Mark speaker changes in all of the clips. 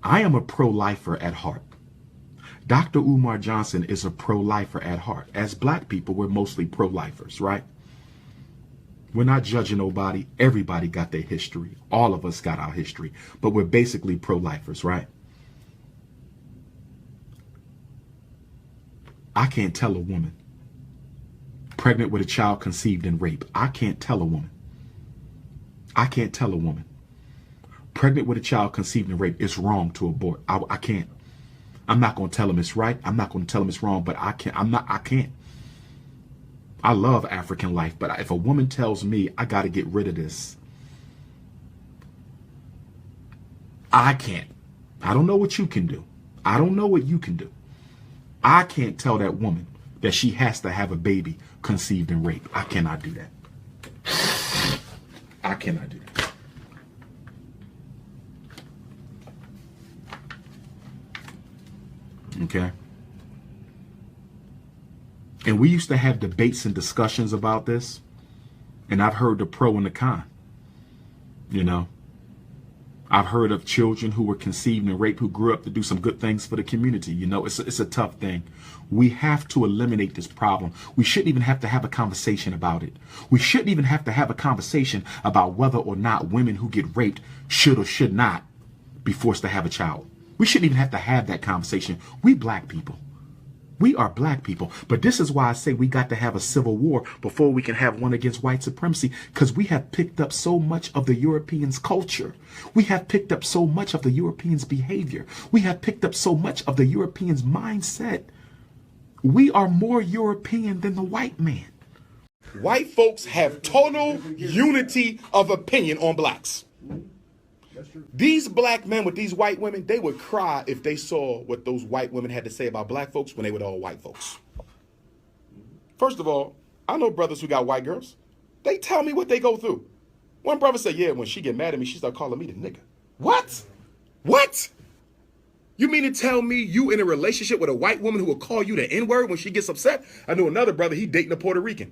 Speaker 1: I am a pro-lifer at heart. Dr. Umar Johnson is a pro-lifer at heart. As black people, we're mostly pro-lifers, right? We're not judging nobody. Everybody got their history. All of us got our history. But we're basically pro-lifers, right? I can't tell a woman pregnant with a child conceived in rape. I can't tell a woman. I can't tell a woman pregnant with a child conceived in rape. It's wrong to abort. I can't. I'm not going to tell them it's right. I'm not going to tell them it's wrong, but I can't. I love African life, but if a woman tells me I got to get rid of this, I can't. I don't know what you can do. I don't know what you can do. I can't tell that woman that she has to have a baby conceived in rape. I cannot do that. I cannot do that. Okay. And we used to have debates and discussions about this. And I've heard the pro and the con. You know, I've heard of children who were conceived in rape who grew up to do some good things for the community. You know, it's a tough thing. We have to eliminate this problem. We shouldn't even have to have a conversation about it. We shouldn't even have to have a conversation about whether or not women who get raped should or should not be forced to have a child. We shouldn't even have to have that conversation. We black people. We are black people. But this is why I say we got to have a civil war before we can have one against white supremacy, because we have picked up so much of the Europeans' culture. We have picked up so much of the Europeans' behavior. We have picked up so much of the Europeans' mindset. We are more European than the white man.
Speaker 2: White folks have total unity of opinion on blacks. These black men with these white women, they would cry if they saw what those white women had to say about black folks when they were all white folks. First of all, I know brothers who got white girls. They tell me what they go through. One brother said, yeah, when she get mad at me, she start calling me the nigga. What? What? You mean to tell me you in a relationship with a white woman who will call you the N-word when she gets upset? I knew another brother, he dating a Puerto Rican.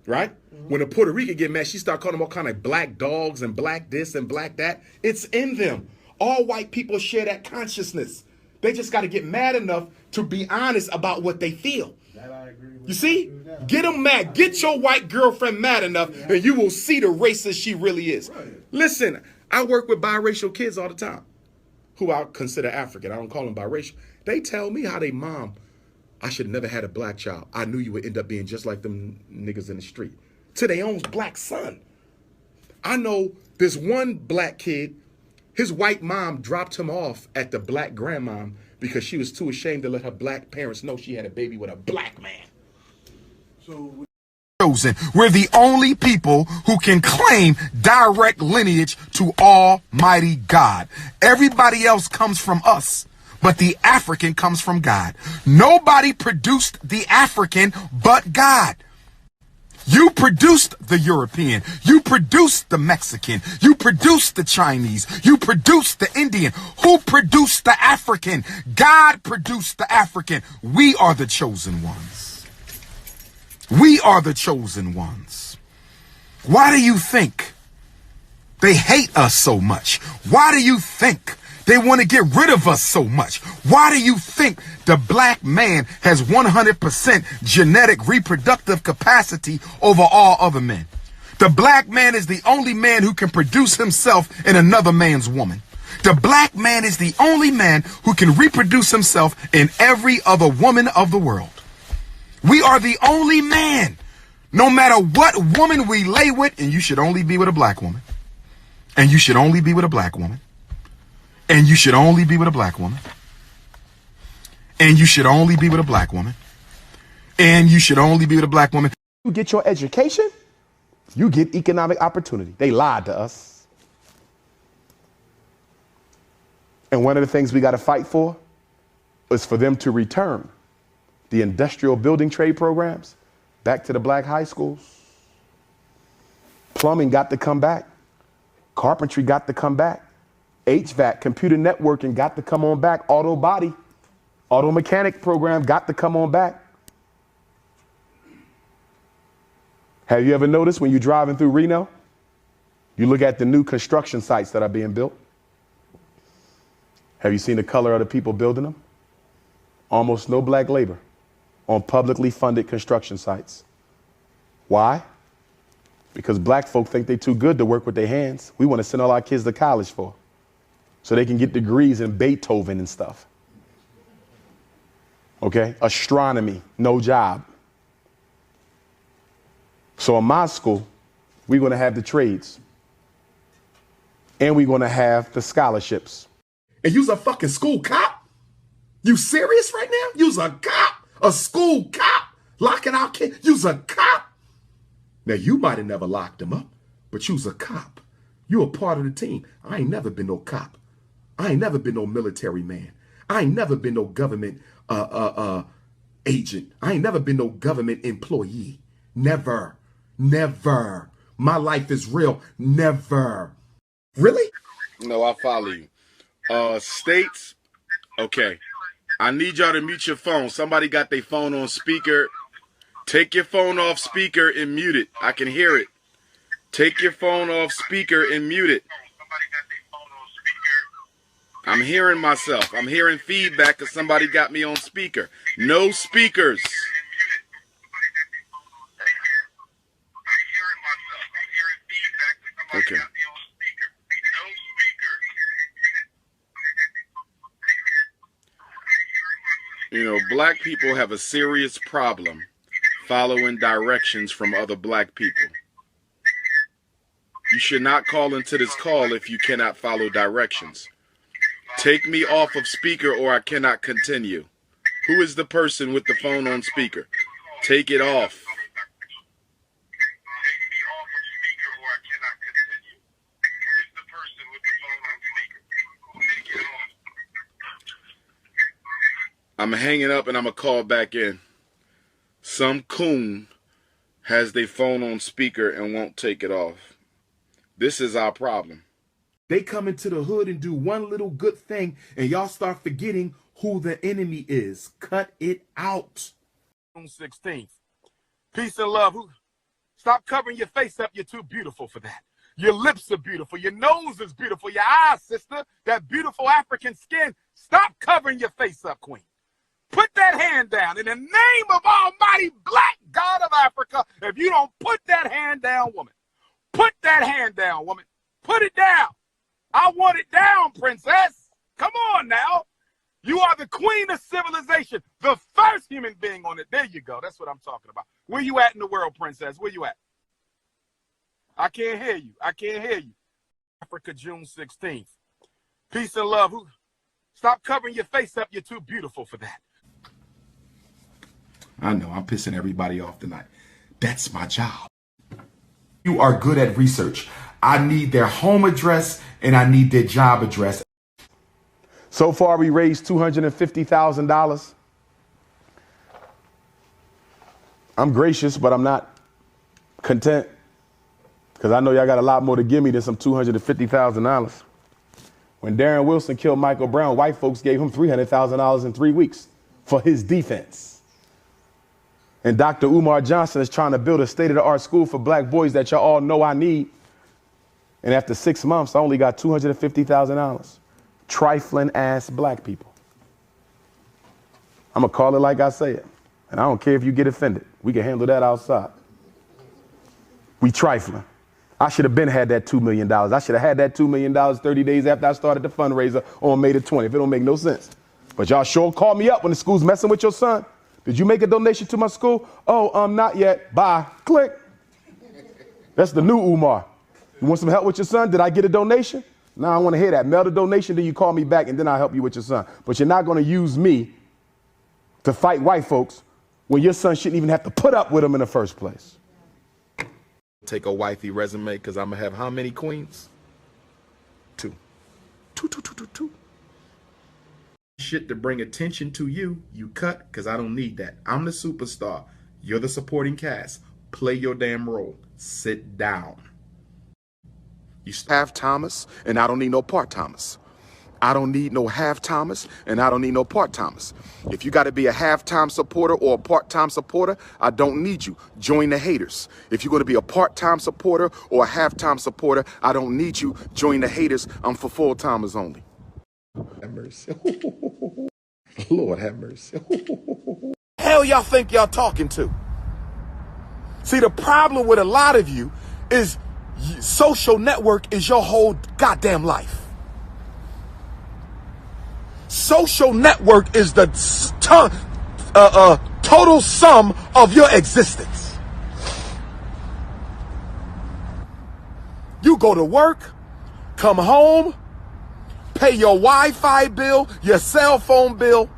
Speaker 2: Right? When a Puerto Rican get mad, she start calling them all kind of black dogs and black this and black that. It's in them. All white people share that consciousness. They just got to get mad enough to be honest about what they feel.
Speaker 3: That I agree with.
Speaker 2: You see? Get them mad. Get your white girlfriend mad enough and you will see the racist she really is.
Speaker 3: Right.
Speaker 2: Listen, I work with biracial kids all the time who I consider African. I don't call them biracial. They tell me how they mom, I should have never had a black child. I knew you would end up being just like them niggas in the street. To their own black son. I know this one black kid, his white mom dropped him off at the black grandmom because she was too ashamed to let her black parents know she had a baby with a black man.
Speaker 3: So
Speaker 4: chosen. We're the only people who can claim direct lineage to Almighty God. Everybody else comes from us. But the African comes from God. Nobody produced the African but God. You produced the European. You produced the Mexican. You produced the Chinese. You produced the Indian. Who produced the African? God produced the African. We are the chosen ones. We are the chosen ones. Why do you think they hate us so much? Why do you think they want to get rid of us so much? Why do you think the black man has 100% genetic reproductive capacity over all other men? The black man is the only man who can produce himself in another man's woman. The black man is the only man who can reproduce himself in every other woman of the world. We are the only man, no matter what woman we lay with, and you should only be with a black woman. And you should only be with a black woman. And you should only be with a black woman. And you should only be with a black woman. And you should only be with a black woman.
Speaker 2: You get your education, you get economic opportunity. They lied to us. And one of the things we got to fight for is for them to return the industrial building trade programs back to the black high schools. Plumbing got to come back. Carpentry got to come back. HVAC, computer networking got to come on back. Auto body, auto mechanic program got to come on back. Have you ever noticed when you're driving through Reno, you look at the new construction sites that are being built? Have you seen the color of the people building them? Almost no black labor on publicly funded construction sites. Why? Because black folk think they're too good to work with their hands. We want to send all our kids to college for, so they can get degrees in Beethoven and stuff. Okay? Astronomy, no job. So in my school, we're going to have the trades. And we're going to have the scholarships.
Speaker 1: And you's a fucking school cop? You serious right now? You's a cop? A school cop? Locking out kids? You's a cop? Now, you might have never locked them up, but you's a cop. You a part of the team. I ain't never been no cop. I ain't never been no military man. I ain't never been no government agent. I ain't never been no government employee. Never. Never. My life is real. Never. Really?
Speaker 2: No, I follow you. States, okay. I need y'all to mute your phone. Somebody got their phone on speaker. Take your phone off speaker and mute it. I can hear it. Take your phone off speaker and mute it. I'm hearing myself. I'm hearing feedback because somebody got me on speaker. No speakers. Okay. You know, black people have a serious problem following directions from other black people. You should not call into this call if you cannot follow directions. Take me off of speaker or I cannot continue. Who is the person with the phone on speaker? Take it off. I'm hanging up and I'm going to call back in. Some coon has their phone on speaker and won't take it off. This is our problem.
Speaker 1: They come into the hood and do one little good thing, and y'all start forgetting who the enemy is. Cut it out.
Speaker 5: June 16th. Peace and love. Stop covering your face up. You're too beautiful for that. Your lips are beautiful. Your nose is beautiful. Your eyes, sister, that beautiful African skin. Stop covering your face up, queen. Put that hand down in the name of Almighty Black God of Africa. If you don't put that hand down, woman, put that hand down, woman. Put it down. I want it down, princess. Come on now. You are the queen of civilization, the first human being on it. There you go. That's what I'm talking about. Where you at in the world, princess? Where you at? I can't hear you. I can't hear you. Africa, June 16th. Peace and love. Stop covering your face up. You're too beautiful for that.
Speaker 1: I know, I'm pissing everybody off tonight. That's my job. You are good at research. I need their home address and I need their job address.
Speaker 2: So far, we raised $250,000. I'm gracious, but I'm not content because I know y'all got a lot more to give me than some $250,000. When Darren Wilson killed Michael Brown, white folks gave him $300,000 in 3 weeks for his defense. And Dr. Umar Johnson is trying to build a state-of-the-art school for black boys that y'all all know I need. And after 6 months, I only got $250,000. Trifling ass black people. I'm going to call it like I say it. And I don't care if you get offended. We can handle that outside. We trifling. I should have been had that $2 million. I should have had that $2 million 30 days after I started the fundraiser on May the 20th. It don't make no sense. But y'all sure call me up when the school's messing with your son. Did you make a donation to my school? Oh, not yet. Bye. Click. That's the new Umar. You want some help with your son? Did I get a donation? No, I want to hear that. Mail the donation, then you call me back, and then I'll help you with your son. But you're not going to use me to fight white folks when your son shouldn't even have to put up with them in the first place.
Speaker 1: Take a wifey resume because I'm going to have how many queens? Two. Two. Shit to bring attention to you, you cut because I don't need that. I'm the superstar. You're the supporting cast. Play your damn role. Sit down.
Speaker 2: You half Thomas, and I don't need no part Thomas. I don't need no half Thomas, and I don't need no part Thomas. If you got to be a half-time supporter or a part-time supporter, I don't need you. Join the haters. If you're going to be a part-time supporter or a half-time supporter, I don't need you. Join the haters. I'm for full-timers only. Have mercy. Lord have mercy.
Speaker 5: Hell y'all think y'all talking to? See, the problem with a lot of you is social network is your whole goddamn life. Social network is the total sum of your existence. You go to work, come home, pay your Wi-Fi bill, your cell phone bill,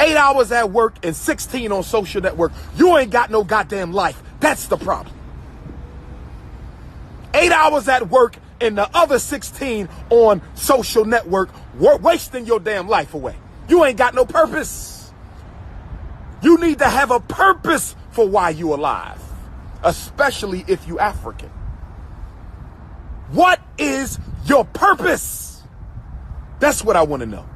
Speaker 5: 8 hours at work and 16 on social network. You ain't got no goddamn life. That's the problem. 8 hours at work and the other 16 on social network, wasting your damn life away. You ain't got no purpose. You need to have a purpose for why you alive, especially if you African. What is your purpose? That's what I want to know.